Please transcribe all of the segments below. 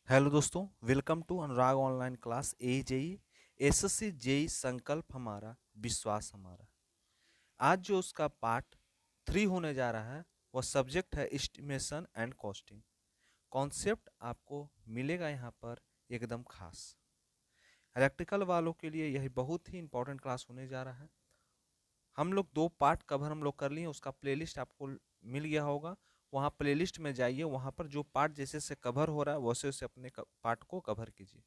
Hello दोस्तों, welcome to Anurag online class AJE SSC JE संकल्प हमारा विश्वास हमारा। आज जो उसका पार्ट 3 होने जा रहा है वह सब्जेक्ट है एस्टिमेशन एंड कॉस्टिंग। कॉन्सेप्ट आपको मिलेगा यहाँ पर एकदम खास। इलेक्ट्रिकल वालों के लिए यह बहुत ही इंपॉर्टेंट क्लास होने जा रहा है। हम लोग 2 पार्ट कवर हम लोग कर लिए, उसका प्लेलिस्ट आपको मिल गया होगा। वहाँ प्लेलिस्ट में जाइए, वहाँ पर जो पार्ट जैसे से कवर हो रहा है वैसे वैसे अपने पार्ट को कवर कीजिए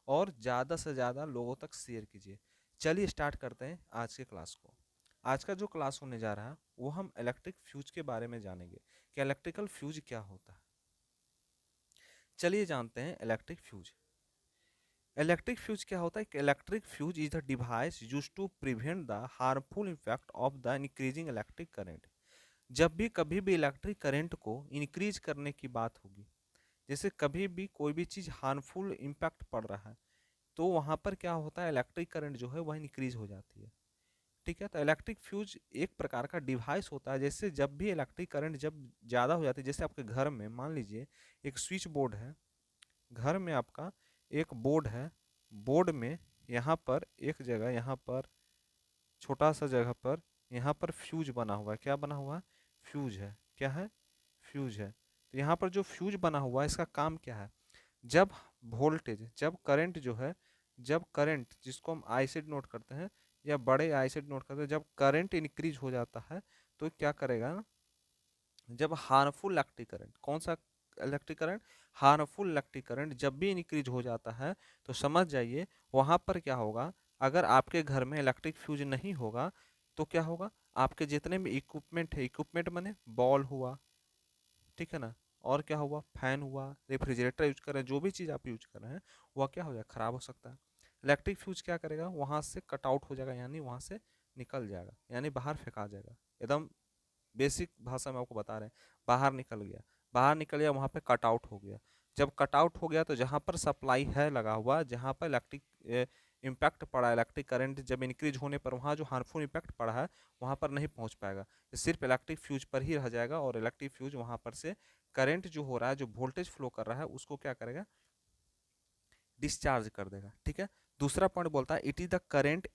और ज़्यादा से ज़्यादा लोगों तक शेयर कीजिए। चलिए स्टार्ट करते हैं आज के क्लास को। आज का जो क्लास होने जा रहा है वो हम इलेक्ट्रिक फ्यूज के बारे में जानेंगे कि इलेक्ट्रिकल फ्यूज क्या होता है। चलिए जानते हैं इलेक्ट्रिक फ्यूज। इलेक्ट्रिक फ्यूज क्या होता है? Electric fuse is the device use to prevent the harmful effect of the increasing electric current. जब भी कभी भी इलेक्ट्रिक करंट को इंक्रीज करने की बात होगी, जैसे कभी भी कोई भी चीज़ हार्मफुल इम्पैक्ट पड़ रहा है, तो वहाँ पर क्या होता है, इलेक्ट्रिक करंट जो है वह इंक्रीज हो जाती है। ठीक है, तो इलेक्ट्रिक फ्यूज एक प्रकार का डिवाइस होता है। जैसे जब भी इलेक्ट्रिक करंट जब ज़्यादा हो जाती है, जैसे आपके घर में मान लीजिए एक स्विच बोर्ड है, घर में आपका एक बोर्ड है, बोर्ड में यहाँ पर एक जगह, यहाँ पर छोटा सा जगह पर यहाँ पर फ्यूज बना हुआ है। क्या बना हुआ है? फ्यूज है। क्या है? फ्यूज है। तो यहाँ पर जो फ्यूज बना हुआ है इसका काम क्या है? जब वोल्टेज, जब करंट जो है, जब करंट जिसको हम आई से डिनोट करते हैं या बड़े आई से डिनोट करते हैं, जब करंट इंक्रीज हो जाता है तो क्या करेगा ना, जब हार्मफुल इलेक्ट्रिक करंट, कौन सा electric current? Harmful electric current जब भी इंक्रीज हो जाता है तो समझ जाइए वहाँ पर क्या होगा। अगर आपके घर में इलेक्ट्रिक फ्यूज नहीं होगा तो क्या होगा, आपके जितने भी इक्विपमेंट है, इक्विपमेंट माने बॉल हुआ, ठीक है ना, और क्या हुआ, फैन हुआ, रेफ्रिजरेटर यूज कर रहे हैं, जो भी चीज़ आप यूज कर रहे हैं वह क्या हो जाएगा, खराब हो सकता है। इलेक्ट्रिक फ्यूज क्या करेगा, वहाँ से कट आउट हो जाएगा, यानी वहाँ से निकल जाएगा, यानी बाहर फेंका जाएगा। एकदम बेसिक भाषा में आपको बता रहे हैं, बाहर निकल गया। बाहर निकल गया, वहाँ पे कट आउट हो गया। जब कट आउट हो गया तो जहाँ पर सप्लाई है लगा हुआ, जहाँ पर इलेक्ट्रिक इम्पैक्ट पड़ा, इलेक्ट्रिक करंट जब इंक्रीज होने पर वहाँ जो हार्मफुल इम्पैक्ट पड़ा है वहाँ पर नहीं पहुँच पाएगा, सिर्फ इलेक्ट्रिक फ्यूज पर ही रह जाएगा। और इलेक्ट्रिक फ्यूज वहाँ पर से करंट जो हो रहा है, जो वोल्टेज फ्लो कर रहा है, उसको क्या करेगा, डिस्चार्ज कर देगा। ठीक है। दूसरा पॉइंट बोलता है it is the current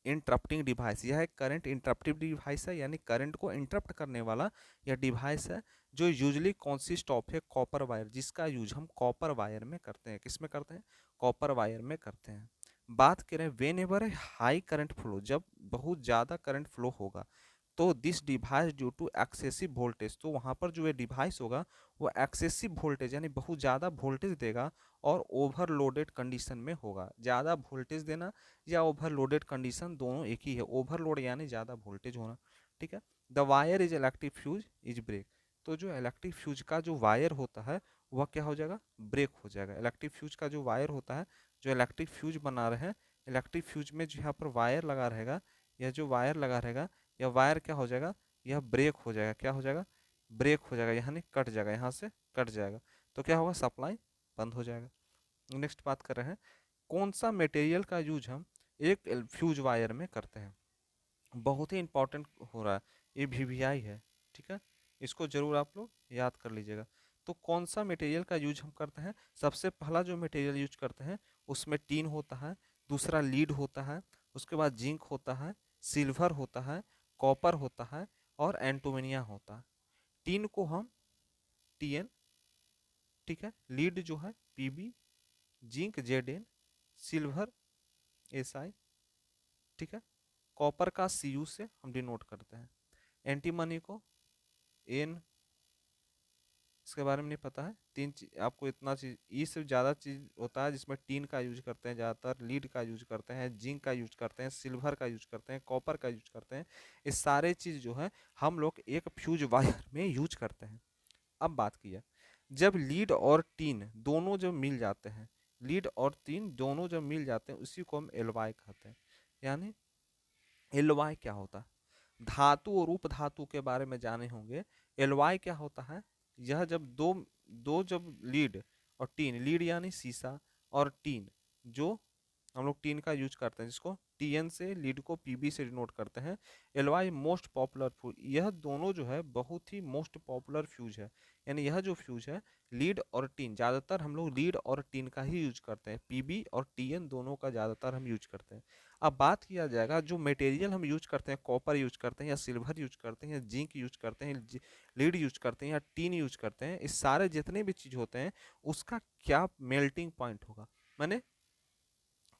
interrupting device. यह एक करंट इंटरप्टिव डिवाइस है, यानी करंट को इंटरप्ट करने वाला यह डिवाइस है, जो यूजली कॉन्सिस्ट ऑफ है कॉपर वायर, जिसका यूज हम कॉपर वायर में करते हैं। किस में करते हैं? कॉपर वायर में करते हैं। बात करें वेन एवर है हाई करंट फ्लो, जब बहुत ज़्यादा करंट फ्लो होगा तो this device due to excessive voltage, तो वहाँ पर जो ये डिवाइस होगा वो एक्सेसिव वोल्टेज यानी बहुत ज़्यादा वोल्टेज देगा और ओवरलोडेड कंडीशन में होगा। ज़्यादा वोल्टेज देना या ओवरलोडेड कंडीशन दोनों एक ही है। ओवरलोड यानी ज़्यादा वोल्टेज होना। ठीक है। The wire is electric fuse is break, तो जो इलेक्ट्रिक फ्यूज का जो वायर होता है वह क्या हो जाएगा, ब्रेक हो जाएगा। इलेक्ट्रिक फ्यूज का जो वायर होता है, जो इलेक्ट्रिक फ्यूज बना रहे हैं, इलेक्ट्रिक फ्यूज में जो यहाँ पर वायर लगा रहेगा, यह जो वायर लगा रहेगा, यह वायर क्या हो जाएगा, यह ब्रेक हो जाएगा। क्या हो जाएगा? ब्रेक हो जाएगा, यानी कट जाएगा, यहाँ से कट जाएगा। तो क्या होगा, सप्लाई बंद हो जाएगा। नेक्स्ट बात कर रहे हैं, कौन सा मटेरियल का यूज हम एक फ्यूज वायर में करते हैं। बहुत ही इंपॉर्टेंट हो रहा है, ये वीवीआई है। ठीक है, इसको जरूर आप लोग याद कर लीजिएगा। तो कौन सा मटेरियल का यूज हम करते हैं? सबसे पहला जो मटेरियल यूज करते हैं उसमें टीन होता है, दूसरा लीड होता है, उसके बाद जिंक होता है, सिल्वर होता है, कॉपर होता है और एंटोमिनिया होता है। टीन को हम टीएन, ठीक है, लीड जो है PB, zinc Z N, silver S, ठीक है, कॉपर का सीयू से हम डिनोट करते हैं, एंटीमनी को एन। इसके बारे में नहीं पता है, तीन चीज आपको, इतना चीज, इससे ज़्यादा चीज होता है जिसमें टीन का यूज करते हैं ज़्यादातर, लीड का यूज करते हैं, जिंक का यूज करते हैं, सिल्वर का यूज करते हैं, कॉपर का यूज करते हैं। ये सारे चीज़ जो है हम लोग एक फ्यूज वायर में यूज करते हैं। अब बात किया, जब लीड और टीन दोनों जब मिल जाते हैं, लीड और टीन दोनों जब मिल जाते हैं उसी को हम एलवाई कहते हैं। यानी एलवाई क्या होता है, धातु और उप धातु के बारे में जाने होंगे। एलवाई क्या होता है, यह जब दो दो जब लीड और टीन, लीड यानी शीशा और टीन जो हम लोग टीन का यूज करते हैं, जिसको टीएन से, लीड को पीबी से डिनोट करते हैं। एलवाई मोस्ट पॉपुलर फ्यूज, यह दोनों जो है बहुत ही मोस्ट पॉपुलर फ्यूज है। यानी यह जो फ्यूज है लीड और टीन, ज़्यादातर हम लोग लीड और टीन का ही यूज करते हैं, पीबी और टीएन दोनों का ज़्यादातर हम यूज करते हैं। अब बात किया जाएगा जो मटेरियल हम यूज करते हैं, कॉपर यूज करते हैं या सिल्वर यूज करते हैं या जिंक यूज करते हैं, लीड यूज करते हैं या टीन यूज करते हैं, इस सारे जितने भी चीज़ होते हैं उसका क्या मेल्टिंग पॉइंट होगा, माने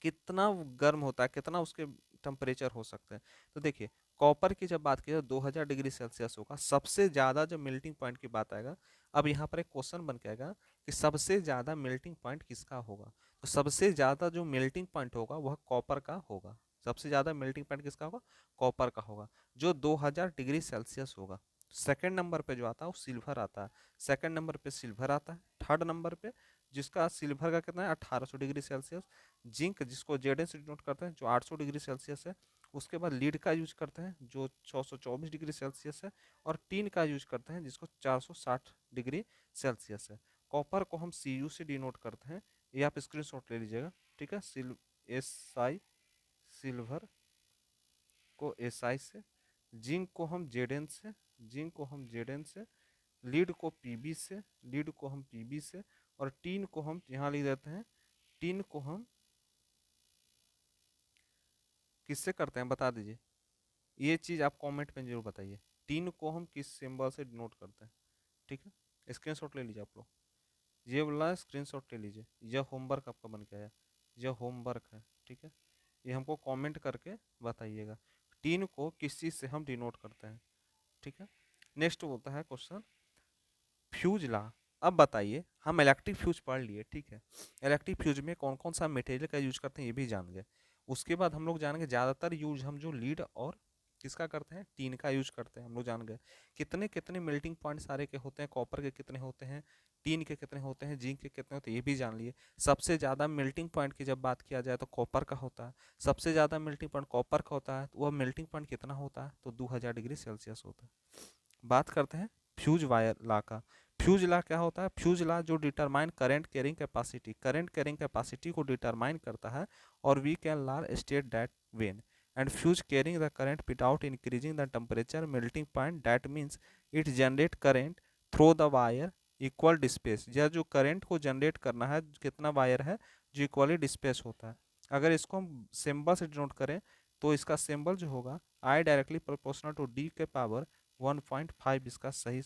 कितना गर्म होता है, कितना उसके टेम्परेचर हो सकते हैं। तो देखिए कॉपर की जब बात की जाए 2000 डिग्री सेल्सियस होगा सबसे ज़्यादा, जब मेल्टिंग पॉइंट की बात आएगा। अब यहाँ पर एक क्वेश्चन बन के आएगा कि सबसे ज़्यादा मेल्टिंग पॉइंट किसका होगा, तो सबसे ज़्यादा जो मेल्टिंग पॉइंट होगा वह कॉपर का होगा। सबसे ज़्यादा मेल्टिंग पॉइंट किसका होगा, कॉपर का होगा, जो 2000 डिग्री सेल्सियस होगा। सेकंड नंबर पे जो आता है वो सिल्वर आता है, सेकंड नंबर पे सिल्वर आता है, थर्ड नंबर पे जिसका सिल्वर का कितना है 1800 डिग्री सेल्सियस, जिंक जिसको जेड से डिनोट करते हैं जो 800 डिग्री सेल्सियस है, उसके बाद लीड का यूज करते हैं जो 624 डिग्री सेल्सियस है, और टीन का यूज करते हैं जिसको 460 डिग्री सेल्सियस है। कॉपर को हम Cu से डिनोट करते हैं, ये आप स्क्रीनशॉट ले लीजिएगा, ठीक है। SI सिल्वर को SI से, जिंक को हम Zn से, जिंक को हम Zn से, लीड को Pb से, लीड को हम Pb से, और टीन को हम यहाँ लिख देते हैं, टीन को हम किससे करते हैं बता दीजिए, ये चीज़ आप कमेंट में जरूर बताइए, टीन को हम किस सिंबल से डिनोट करते हैं, ठीक है। स्क्रीनशॉट ले लीजिए आप लोग, ये वाला स्क्रीनशॉट ले लीजिए, यह होमवर्क आपका बन के आया, यह होमवर्क है, ठीक है। ये हमको कमेंट करके बताइएगा, टीन को किस चीज़ से हम डिनोट करते हैं, ठीक है। नेक्स्ट बोलता है क्वेश्चन फ्यूज ला। अब बताइए, हम इलेक्ट्रिक फ्यूज पढ़ लिए, ठीक है, इलेक्ट्रिक फ्यूज में कौन कौन सा मटेरियल का यूज करते हैं ये भी जान गए। उसके बाद हम लोग जानेंगे ज़्यादातर यूज हम जो लीड और किसका करते हैं, टीन का यूज करते हैं, हम लोग जान गए कितने कितने मेल्टिंग पॉइंट सारे के होते हैं, कॉपर के कितने होते हैं, टीन के कितने होते हैं, जिंक के कितने होते हैं ये भी जान लिए। सबसे ज़्यादा मेल्टिंग पॉइंट की जब बात किया जाए तो कॉपर का होता है, सबसे ज़्यादा मेल्टिंग पॉइंट कॉपर का होता है, तो वह मेल्टिंग पॉइंट कितना होता है, तो 2000 डिग्री सेल्सियस होता है। बात करते हैं फ्यूज वायर ला का। फ्यूज ला क्या होता है, फ्यूज ला जो determine current carrying capacity, current carrying capacity को डिटरमाइन करता है, और we can law state that when and fuse carrying the current without increasing the temperature melting point that means it generate current through the wire equal displace. यह जो current को generate करना है कितना वायर है जो इक्वली डिस्पेस होता है। अगर इसको हम सिंबल से डिनोट करें तो इसका सिंबल जो होगा I directly proportional to D के पावर 1.5 इसका सही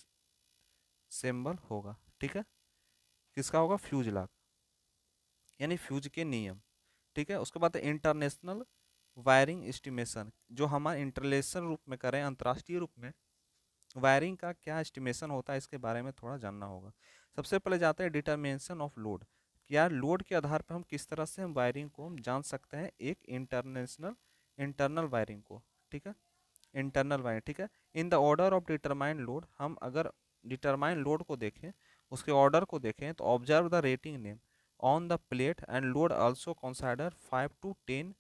सिंबल होगा, ठीक है। किसका होगा, फ्यूज लॉ, यानी फ्यूज के नियम, ठीक है। उसके बाद इंटरनेशनल वायरिंग एस्टिमेशन, जो हमारे इंटरनेशनल रूप में करें, अंतर्राष्ट्रीय रूप में वायरिंग का क्या एस्टिमेशन होता है इसके बारे में थोड़ा जानना होगा। सबसे पहले जाते हैं डिटर्मिनेशन ऑफ लोड, क्या लोड के आधार पर हम किस तरह से हम वायरिंग को हम जान सकते हैं एक इंटरनल वायरिंग को, ठीक है, इंटरनल वायरिंग, ठीक है। In the order of determine load, हम अगर डिटरमाइन लोड को देखें उसके ऑर्डर को देखें तो observe the rating name on the plate and load also consider 5 to 10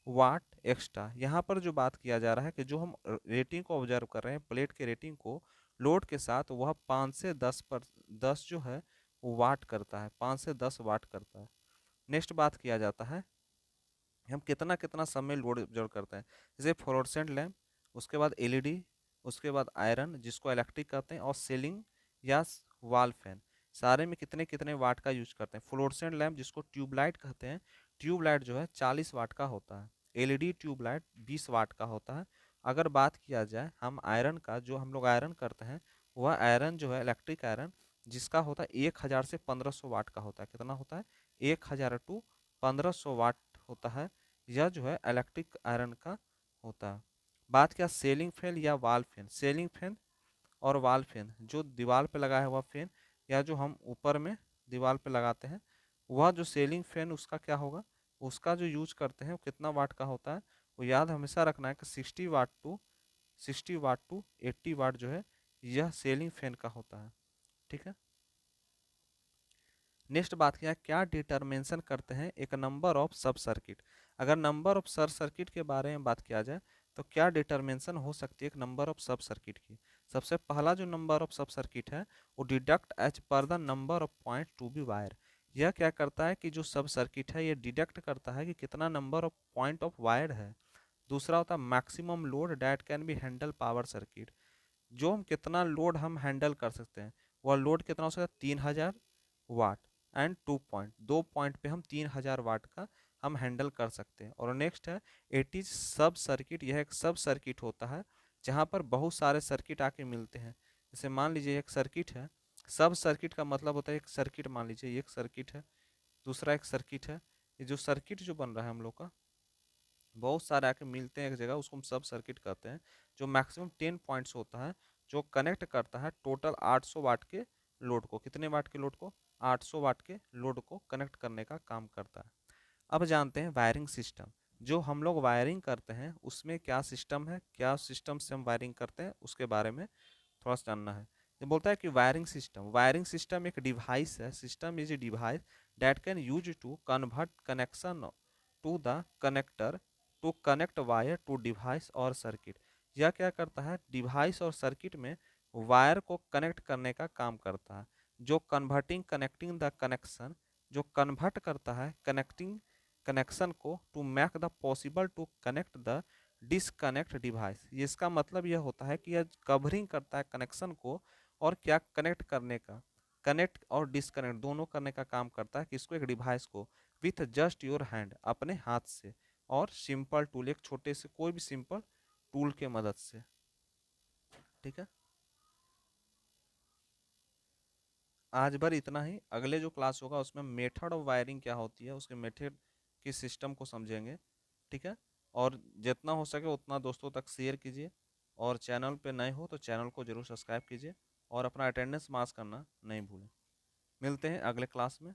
watt extra. यहाँ पर जो बात किया जा रहा है कि जो हम रेटिंग को ऑब्जर्व कर रहे हैं प्लेट के रेटिंग को लोड के साथ, वह 5 से 10 जो है वो वाट करता है, 5 से 10 वाट करता है। नेक्स्ट बात किया जाता है हम कितना कितना समय लोड ऑब्जर्व करते हैं, जैसे फ्लोरोसेंट लैम्प, उसके बाद एलईडी, उसके बाद आयरन जिसको इलेक्ट्रिक कहते हैं, और सीलिंग या वॉल फैन, सारे में कितने कितने वाट का यूज करते हैं। फ्लोरोसेंट लैम्प जिसको ट्यूबलाइट कहते हैं, ट्यूबलाइट जो है 40 वाट का होता है, एलईडी ट्यूबलाइट 20 वाट का होता है। अगर बात किया जाए हम आयरन का, जो हम लोग आयरन करते हैं वह आयरन जो है इलेक्ट्रिक आयरन जिसका होता है 1000 से 1500 वाट का होता है, कितना होता है 1000 टू 1500 वाट होता है, यह जो है इलेक्ट्रिक आयरन का होता है। बात क्या सेलिंग फैन या वाल फैन, सेलिंग फैन और वाल फैन जो दीवार पे लगाया हुआ फैन या जो हम ऊपर में दीवार पे लगाते हैं, वह जो सेलिंग फैन उसका क्या होगा, उसका जो यूज करते हैं वो कितना वाट का होता है, वो याद हमेशा रखना है कि 60 वाट टू 80 वाट जो है यह सेलिंग फैन का होता है, ठीक है। नेक्स्ट बात किया क्या डिटर्मिनेशन करते हैं एक नंबर ऑफ सब सर्किट। अगर नंबर ऑफ सब सर्किट के बारे में बात किया जाए तो क्या डिटर्मिनेशन हो सकती है एक नंबर ऑफ सब सर्किट की। सबसे पहला जो नंबर ऑफ सब सर्किट है वो deduct as per the number of point to be wire, यह क्या करता है कि जो सब सर्किट है ये डिटेक्ट करता है कि कितना number of point of wire है। दूसरा होता है maximum load that can be handle power circuit, जो हम कितना लोड हम हैंडल कर सकते हैं। वह लोड कितना हो सकता है 3000 वाट, एंड 2 पॉइंट, 2 पॉइंट पे हम 3000 वाट का हम हैंडल कर सकते हैं। और नेक्स्ट है इट इज सब सर्किट, यह एक सब सर्किट होता है जहाँ पर बहुत सारे सर्किट आके मिलते हैं। जैसे मान लीजिए एक सर्किट है, सब सर्किट का मतलब होता है एक सर्किट, मान लीजिए एक सर्किट है, दूसरा एक सर्किट है। ये जो सर्किट जो बन रहा है हम लोग का, बहुत सारे आके मिलते हैं एक जगह, उसको हम सब सर्किट कहते हैं। जो मैक्सिमम 10 पॉइंट्स होता है, जो कनेक्ट करता है टोटल 800 वाट के लोड को, कितने वाट के लोड को, 800 वाट के लोड को कनेक्ट करने का काम करता है। अब जानते हैं वायरिंग सिस्टम, जो हम लोग वायरिंग करते हैं उसमें क्या सिस्टम है, क्या सिस्टम से हम वायरिंग करते हैं उसके बारे में थोड़ा सा जानना है। ये बोलता है कि वायरिंग सिस्टम एक डिवाइस है, system is a device that can use to convert connection to the connector to connect wire to device और सर्किट। यह क्या करता है, डिवाइस और सर्किट में वायर को कनेक्ट करने का काम करता है। जो कन्वर्टिंग कनेक्टिंग द कनेक्शन, जो कन्वर्ट करता है कनेक्टिंग कनेक्शन को to make the possible to connect the disconnect device. इसका मतलब यह होता है कि यह कवरिंग करता है कनेक्शन को, और क्या कनेक्ट करने का, कनेक्ट और डिसकनेक्ट दोनों करने का काम करता है किसको, एक डिवाइस को, विथ जस्ट योर हैंड, अपने हाथ से, और सिंपल टूल, एक छोटे से कोई भी सिंपल टूल के मदद से। ठीक है, आज भर इतना ही। अगले जो क्लास होगा उसमें मेथड ऑफ वायरिंग क्या होती है, उसके मेथड की सिस्टम को समझेंगे। ठीक है, और जितना हो सके उतना दोस्तों तक शेयर कीजिए, और चैनल पे नए हो तो चैनल को जरूर सब्सक्राइब कीजिए, और अपना अटेंडेंस मार्क्स करना नहीं भूलें। मिलते हैं अगले क्लास में।